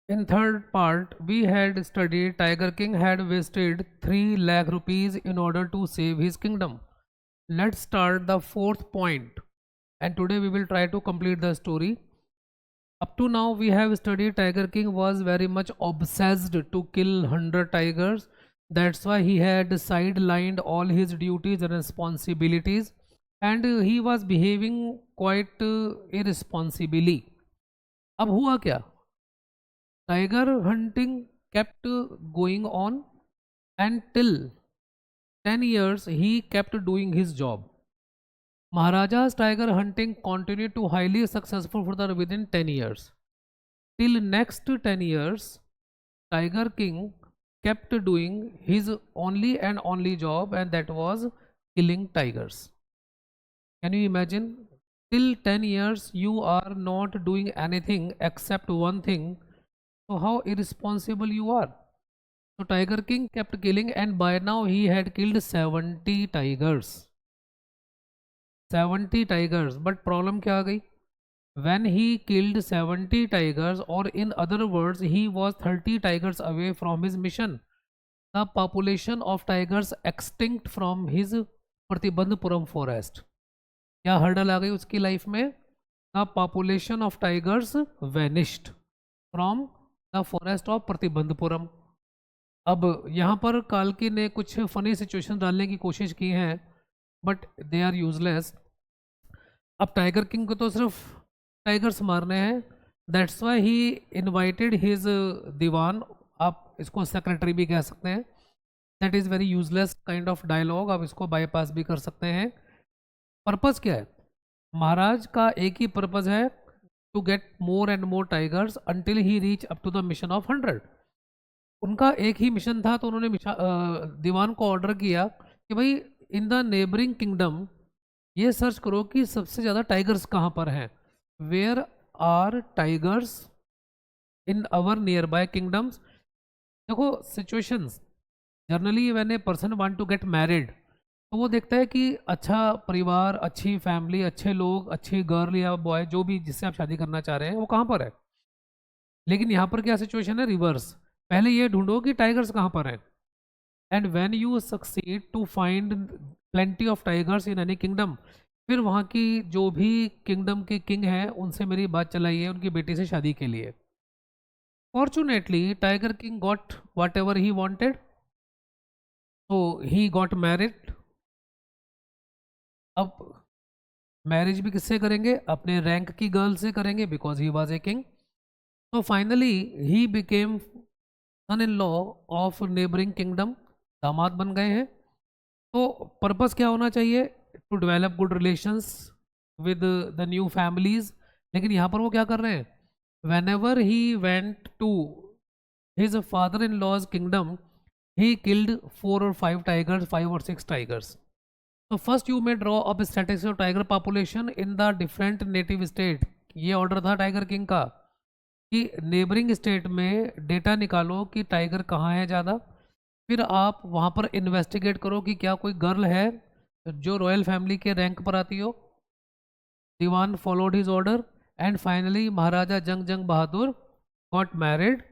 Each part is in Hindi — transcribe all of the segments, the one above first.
In third part, we had studied Tiger King had wasted 3 lakh rupees in order to save his kingdom. Let's start the fourth point, and today we will try to complete the story. Up to now, we have studied Tiger King was very much obsessed to kill 100 tigers. That's why he had sidelined all his duties and responsibilities, and he was behaving quite irresponsibly. अब हुआ क्या? Tiger hunting kept going on, and till 10 years he kept doing his job. Maharaja's tiger hunting continued to highly successful for the within 10 years. Till next 10 years, Tiger King kept doing his only and only job, and that was killing tigers. Can you imagine? Till 10 years you are not doing anything except one thing. So how irresponsible you are. So Tiger King kept killing, and by now he had killed 70 tigers. 70 tigers. But problem क्या आ गई? When he killed 70 tigers, or in other words, he was 30 tigers away from his mission. The population of tigers extinct from his Pratibandhpuram forest. क्या हर्डल आ गई उसकी लाइफ में? The population of tigers vanished from the forest of Pratibandapuram. अब यहाँ पर काल्की ने कुछ फनी सिचुएशन डालने की कोशिश की है, बट दे आर यूजलेस. अब टाइगर किंग को तो सिर्फ टाइगर्स मारने हैं. That's why he invited his दीवान, आप इसको सेक्रेटरी भी कह सकते हैं. That is very useless kind of dialogue, आप इसको बाईपास भी कर सकते हैं. पर्पज़ क्या है? महाराज का एक ही पर्पज़ है, to get more and more tigers until he reach up to the mission of 100. उनका एक ही मिशन था, तो उन्होंने दीवान को ऑर्डर किया कि भाई इन द नेबरिंग किंगडम ये सर्च करो कि सबसे ज़्यादा टाइगर्स कहाँ पर हैं. Where are tigers in our nearby kingdoms. देखो situations, generally when a person want to get married, तो वो देखता है कि अच्छा परिवार, अच्छी फैमिली, अच्छे लोग, अच्छी गर्ल या बॉय, जो भी जिससे आप शादी करना चाह रहे हैं, वो कहाँ पर है. लेकिन यहाँ पर क्या सिचुएशन है? रिवर्स. पहले ये ढूंढो कि टाइगर्स कहाँ पर हैं. And when you succeed to find plenty of tigers in any kingdom, फिर वहाँ की जो भी किंगडम के किंग हैं उनसे मेरी बात चलाइए उनकी बेटी से शादी के लिए. Fortunately tiger king got whatever he wanted, तो ही गॉट मैरिड. अब मैरिज भी किससे करेंगे? अपने रैंक की गर्ल से करेंगे, because he was a king. तो finally he became son in law of neighbouring kingdom, दामाद बन गए हैं. तो पर्पस क्या होना चाहिए? To develop good relations with the new families. लेकिन यहाँ पर वो क्या कर रहे हैं? Whenever he went to his father in law's kingdom, he killed 4 or 5 tigers, 5 or 6 tigers. तो first you may draw up statistics of tiger population in the different native state. ये ऑर्डर था टाइगर किंग का कि नेबरिंग स्टेट में डेटा निकालो कि टाइगर कहाँ है ज़्यादा. फिर आप वहाँ पर इन्वेस्टिगेट करो कि क्या कोई गर्ल है जो रॉयल फैमिली के रैंक पर आती हो. दीवान followed his order, and finally Maharaja Jung Jung Bahadur got married.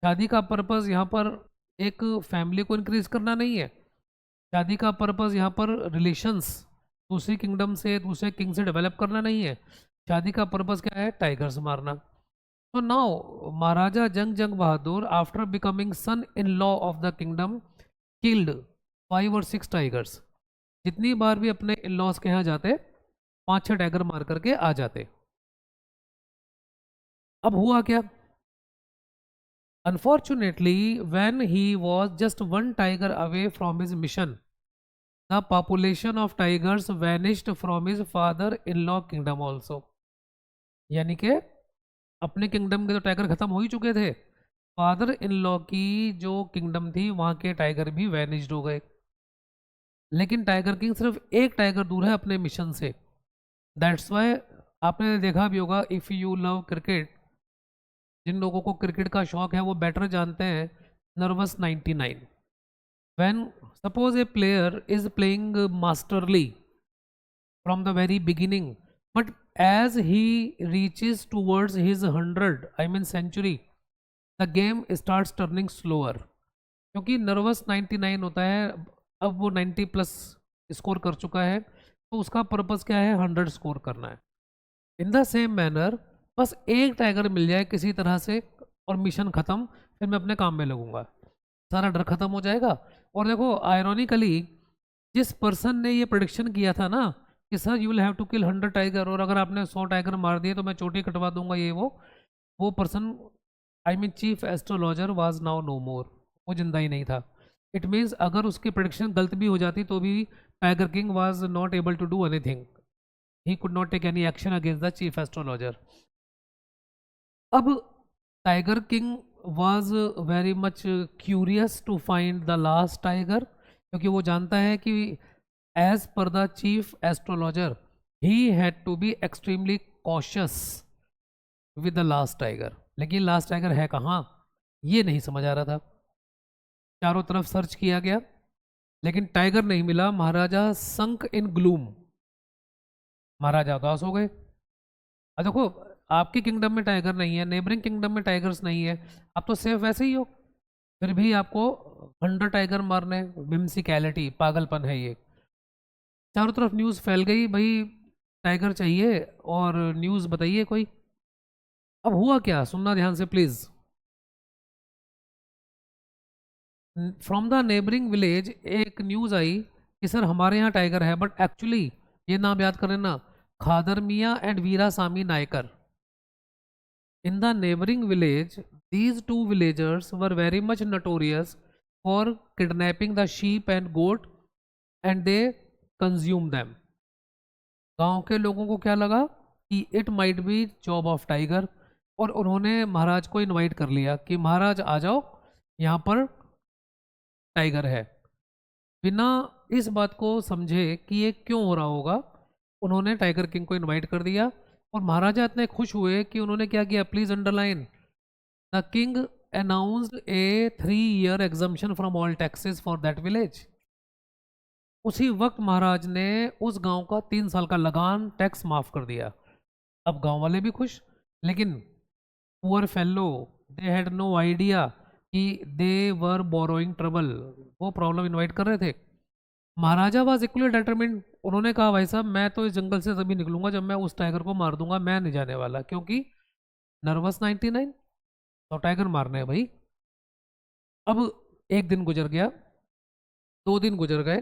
शादी का पर्पज़ यहाँ पर एक फैमिली को इंक्रीज करना नहीं है. शादी का पर्पज़ यहाँ पर रिलेशंस दूसरी किंगडम से, दूसरे किंग से डेवलप करना नहीं है. शादी का पर्पज़ क्या है? टाइगर्स मारना. So now Maharaja Jang Jang Bahadur, after becoming son-in-law of the kingdom, killed 5 or 6 tigers. जितनी बार भी अपने इन-लॉज के यहाँ जाते 5-6 टाइगर मार करके आ जाते. अब हुआ क्या? Unfortunately, when he was just one tiger away from his mission, the population of tigers vanished from his father-in-law kingdom also. यानी कि अपने किंगडम के तो टाइगर खत्म हो ही चुके थे, फादर इन लॉ की जो किंगडम थी वहाँ के टाइगर भी वैनिश्ड हो गए. लेकिन टाइगर किंग सिर्फ एक टाइगर दूर है अपने मिशन से. दैट्स वाई आपने देखा भी होगा, इफ़ यू लव क्रिकेट, जिन लोगों को क्रिकेट का शौक है वो बेटर जानते हैं nervous 99. When suppose A player is playing masterly from the very beginning, but as he reaches towards his 100, I mean century, the game starts turning slower, क्योंकि नर्वस 99 होता है, अब वो 90 प्लस स्कोर कर चुका है, तो उसका पर्पस क्या है, 100 स्कोर करना है। इन द सेम मैनर बस एक टाइगर मिल जाए किसी तरह से और मिशन खत्म, फिर मैं अपने काम में लगूंगा, सारा डर खत्म हो जाएगा। और देखो आयरॉनिकली, जिस पर्सन ने ये प्रोडिक्शन किया था ना कि sir you will have to kill 100 tiger, और अगर आपने 100 टाइगर मार दिए तो मैं चोटी कटवा दूंगा, ये वो person, I mean chief astrologer was now no more, वो जिंदा ही नहीं था। इट मीन्स अगर उसकी प्रोडिक्शन गलत भी हो जाती तो भी tiger king was not able to do anything, he could not take any action against the chief astrologer. अब tiger king was very much curious to find the last tiger, क्योंकि वो जानता है कि as per the chief astrologer he had to be extremely cautious with the last tiger. लेकिन लास्ट टाइगर है कहाँ, ये नहीं समझ आ रहा था। चारों तरफ सर्च किया गया लेकिन टाइगर नहीं मिला। महाराजा संक इन ग्लूम, महाराजा उदास हो गए। अब देखो आपकी किंगडम में टाइगर नहीं है, नेबरिंग किंगडम में टाइगर्स नहीं है, आप तो सेफ वैसे ही हो, फिर भी आपको 100 टाइगर मारने, विम्सिकैलिटी, पागलपन है ये। चारों तरफ न्यूज़ फैल गई, भाई टाइगर चाहिए, और न्यूज़ बताइए कोई। अब हुआ क्या, सुनना ध्यान से please. From the neighbouring village एक न्यूज़ आई कि सर हमारे यहाँ टाइगर है, बट एक्चुअली ये नाम याद करें ना, Khadar Mian and Veerasami Naicker. In the neighboring village, these two villagers were very much notorious for kidnapping the sheep and goat and they consumed them. गांव के लोगों को क्या लगा कि it might be job of tiger, और उन्होंने महाराज को इनवाइट कर लिया कि महाराज आ जाओ, यहाँ पर टाइगर है। बिना इस बात को समझे कि ये क्यों हो रहा होगा, उन्होंने टाइगर किंग को इनवाइट कर दिया। और महाराजा इतने खुश हुए कि उन्होंने क्या किया, please underline, the king announced A 3-year exemption from all taxes for that village. उसी वक्त महाराज ने उस गांव का 3 साल का लगान टैक्स माफ कर दिया। अब गांव वाले भी खुश, लेकिन poor fellow, they had no idea कि दे वर बोरोइंग ट्रबल, वो प्रॉब्लम इनवाइट कर रहे थे। महाराजा वाज इक्वली डिटरमिन्ड, उन्होंने कहा भाई साहब मैं तो इस जंगल से तभी निकलूंगा जब मैं उस टाइगर को मार दूंगा, मैं नहीं जाने वाला, क्योंकि नर्वस 99 तो टाइगर मारने है भाई। अब एक दिन गुजर गया, 2 दिन गुजर गए,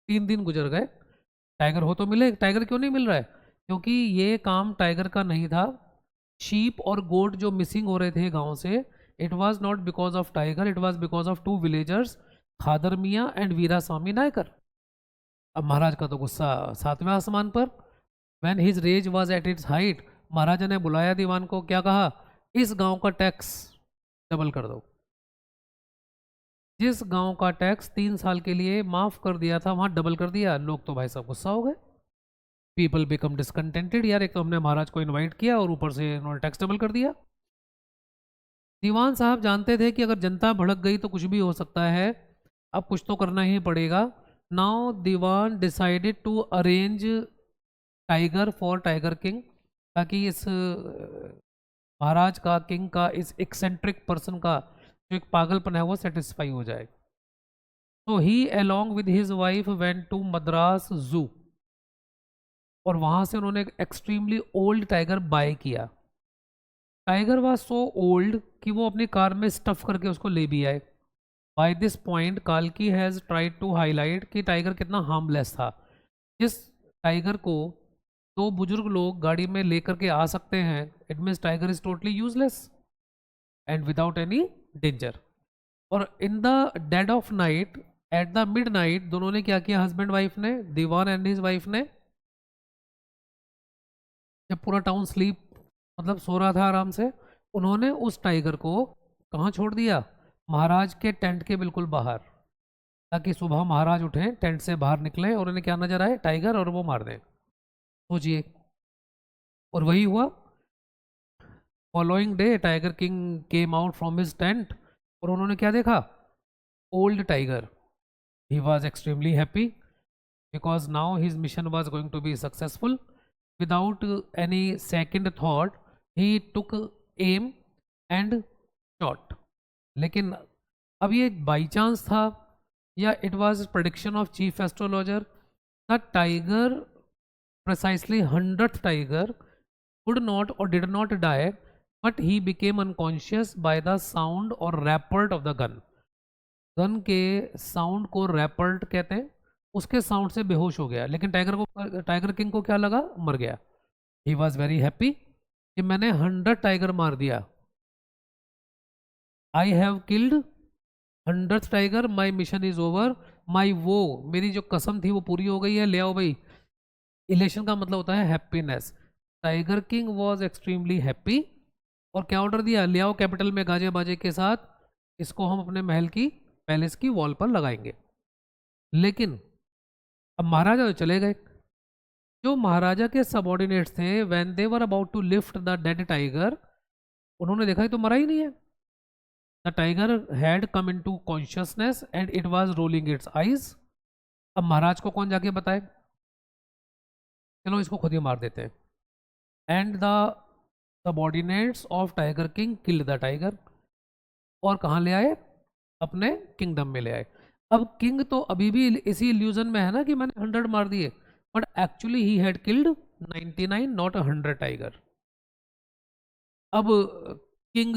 3 दिन गुजर गए, टाइगर हो तो मिले, टाइगर क्यों नहीं मिल रहा है, क्योंकि ये काम टाइगर का नहीं था। शीप और गोट जो मिसिंग हो रहे थे गांव से, it was not because of tiger, it was because of 2 villagers, Khadar Mian and वीरा स्वामी नायकर। अब महाराज का तो गुस्सा 7वें आसमान पर। When his rage was at its height, Maharaja ने बुलाया दीवान को, क्या कहा, इस गांव का टैक्स डबल कर दो। जिस गांव का टैक्स 3 साल के लिए माफ कर दिया था वहां डबल कर दिया। लोग तो भाई साहब गुस्सा हो गए, पीपल बिकम डिसकंटेंटेड, यार एक तो हमने महाराज को इनवाइट किया और ऊपर से उन्होंने टैक्स डबल कर दिया। दीवान साहब जानते थे कि अगर जनता भड़क गई तो कुछ भी हो सकता है, अब कुछ तो करना ही पड़ेगा। नाउ दीवान decided to arrange tiger for tiger king, ताकि इस महाराज का, किंग का, इस एक्सेंट्रिक पर्सन का जो एक पागलपन है वो सेटिस्फाई हो जाए। तो he along with his wife went to Madras zoo, और वहां से उन्होंने एक एक्सट्रीमली ओल्ड टाइगर बाय किया। टाइगर वाज सो ओल्ड कि वो अपनी कार में स्टफ करके उसको ले भी आए। बाय दिस पॉइंट काल्की हैज ट्राइड टू हाईलाइट कि टाइगर कितना हार्मलेस था। जिस टाइगर को 2 बुजुर्ग लोग गाड़ी में लेकर के आ सकते हैं, it means tiger is totally useless and without any danger. और in the dead of night, at the mid night ने क्या किया, हस्बैंड वाइफ ने, दीवान एंड हिज वाइफ ने, जब पूरा टाउन स्लीप मतलब सो रहा था आराम से, उन्होंने उस टाइगर को कहाँ छोड़ दिया, महाराज के टेंट के बिल्कुल बाहर, ताकि सुबह महाराज उठें, टेंट से बाहर निकले और उन्हें क्या नजर आए, टाइगर, और वो मार दें। सोचिए, और वही हुआ। Following day tiger king came out from his tent, और उन्होंने क्या देखा, old tiger. He was extremely happy because now his mission was going to be successful. Without any second thought, he took aim and shot. लेकिन अब ये बाई चांस था या it was prediction of chief astrologer? The tiger, precisely 100th tiger, could not or did not die, but he became unconscious by the sound or report of the gun. Gun के साउंड को रैपर्ट कहते हैं, उसके साउंड से बेहोश हो गया। लेकिन टाइगर किंग को क्या लगा? मर गया। ही वॉज वेरी हैप्पी कि मैंने 100 टाइगर मार दिया। I have killed 100th tiger, my mission is over, my वो मेरी जो कसम थी वो पूरी हो गई है, ले आओ भाई। इलेशन का मतलब होता है happiness. Tiger king was extremely happy और क्या ऑर्डर दिया? ले आओ कैपिटल में गाजे बाजे के साथ, इसको हम अपने महल की, पैलेस की वॉल पर लगाएंगे। लेकिन अब महाराजा तो चले गए। जो महाराजा के सबॉर्डिनेट्स थे, when they were about to lift the dead tiger, उन्होंने देखा तो मरा ही नहीं है। The tiger had come into consciousness and it was rolling its eyes. अब महाराज को कौन जाके बताए? चलो इसको खुद ही मार देते हैं। And the subordinates of tiger king killed the tiger, और कहाँ ले आए? अपने किंगडम में ले आए। अब किंग तो अभी भी इसी इल्यूजन में है ना कि मैंने 100 मार दिए, but actually he had killed 99, not 100 tiger. अब king,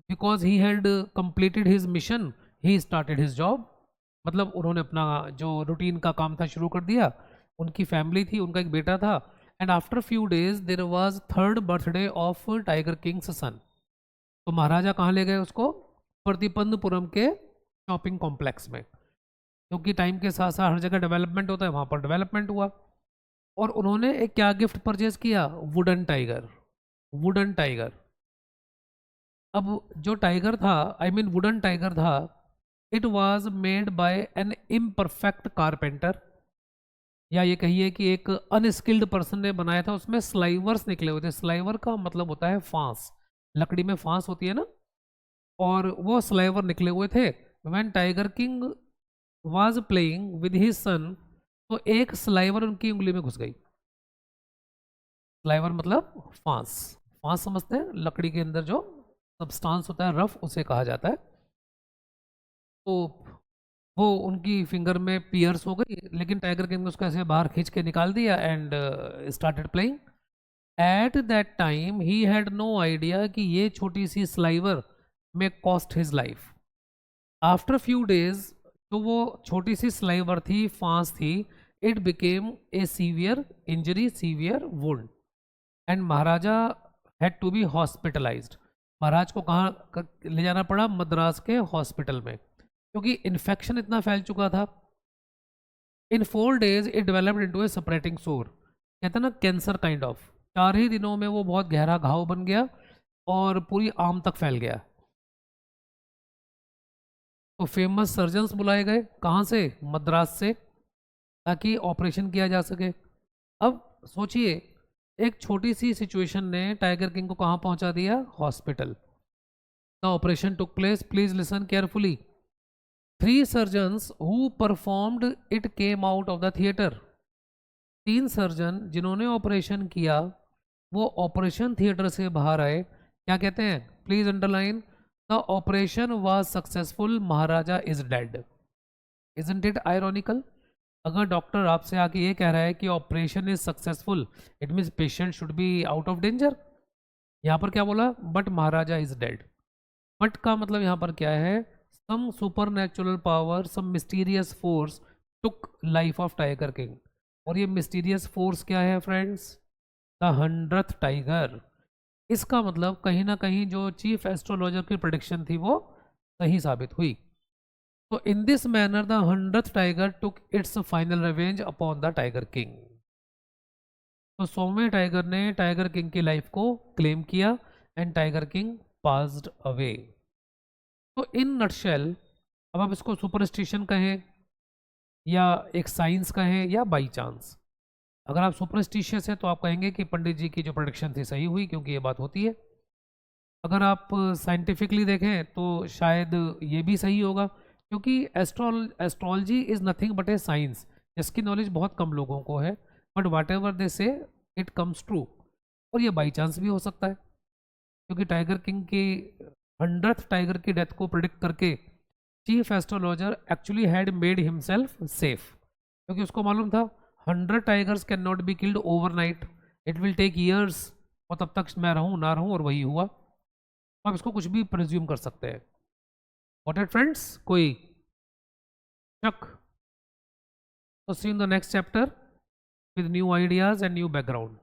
because he had completed his mission, he started his job. मतलब उन्होंने अपना जो रूटीन का काम था शुरू कर दिया। उनकी फैमिली थी, उनका एक बेटा था। And after few days there was 3rd birthday of tiger king's son. तो महाराजा कहाँ ले गए उसको? प्रतिपंदपुरम के शॉपिंग कॉम्प्लेक्स में, क्योंकि टाइम के साथ साथ हर जगह डेवलपमेंट होता है, वहाँ पर डेवलपमेंट हुआ। और उन्होंने एक क्या गिफ्ट परचेज किया? Wooden tiger. Wooden tiger. अब जो टाइगर था, आई मीन वुडन टाइगर था, it was made by N imperfect carpenter, या ये कहिए कि एक अनस्किल्ड पर्सन ने बनाया था। उसमें स्लाइवर्स निकले हुए थे। स्लाइवर का मतलब होता है फांस, लकड़ी में फांस होती है ना, और वो स्लाइवर निकले हुए थे। When tiger king was playing with his son, तो एक स्लाइवर उनकी उंगली में घुस गई। स्लाइवर मतलब फांस। फांस समझते हैं? लकड़ी के अंदर जो सब्सटेंस होता है रफ, उसे कहा जाता है। तो वो उनकी फिंगर में पियर्स हो गई, लेकिन टाइगर किंग ने उसको ऐसे बाहर खींच के निकाल दिया and started playing. At that time he had no idea कि ये छोटी सी स्लाइवर में cost his life. After few days, तो वो छोटी सी स्लाइवर थी, फांस थी, it became a severe injury, severe wound, and Maharaja had to be hospitalized. Maharaj को कहाँ ले जाना पड़ा? मद्रास के हॉस्पिटल में, क्योंकि इन्फेक्शन इतना फैल चुका था। इन 4 days it developed into A separating सोर, कहते हैं ना कैंसर काइंड ऑफ। 4 ही दिनों में वो बहुत गहरा घाव बन गया और पूरी आर्म तक फैल गया। तो फेमस सर्जन्स बुलाए गए, कहाँ से? मद्रास से, ताकि ऑपरेशन किया जा सके। अब सोचिए, एक छोटी सी सिचुएशन ने टाइगर किंग को कहाँ पहुँचा दिया? Hospital. The operation took place, please listen carefully. 3 surgeons who performed it came out of the theatre. 3 surgeon जिन्होंने ऑपरेशन किया, वो ऑपरेशन थिएटर से बाहर आए। क्या कहते हैं? Please underline, the operation was successful, महाराजा is dead. Isn't it ironical? अगर डॉक्टर आपसे आके ये कह रहा है कि operation is successful, it means patient should be out of danger. यहाँ पर क्या बोला? बट महाराजा इज डेड। बट का मतलब यहाँ पर क्या है? Some supernatural power, some mysterious force took life of tiger king. और ये मिस्टीरियस फोर्स क्या है फ्रेंड्स? The 100th tiger. इसका मतलब कहीं ना कहीं जो चीफ एस्ट्रोलॉजर की प्रेडिक्शन थी वो सही साबित हुई। तो in this manner the 100th tiger took its final revenge upon the tiger king. तो 100वें टाइगर ने टाइगर किंग की लाइफ को क्लेम किया and tiger king passed away. तो इन नटशेल, अब आप इसको सुपरस्टिशन कहें या एक साइंस कहें या बाई चांस, अगर आप सुपरस्टिशियस है तो आप कहेंगे कि पंडित जी की जो प्रेडिक्शन थी सही हुई, क्योंकि ये बात होती है। अगर आप साइंटिफिकली देखें तो शायद ये भी सही होगा, क्योंकि astrology is nothing but A science, जिसकी नॉलेज बहुत कम लोगों को है, बट वाट एवर दे से इट कम्स ट्रू। और ये बाई चांस भी हो सकता है, क्योंकि टाइगर किंग की 100th टाइगर की डेथ को प्रिडिक्ट करके chief astrologer actually had made himself safe, क्योंकि उसको मालूम था 100 tigers can not be killed overnight, it will take years, और तब तक मैं रहूं ना रहूं, और वही हुआ। तो आप इसको कुछ भी प्रिज्यूम कर सकते हैं। वॉट इट फ्रेंड्स, कोई शक? तो see in the next chapter with new ideas and new background.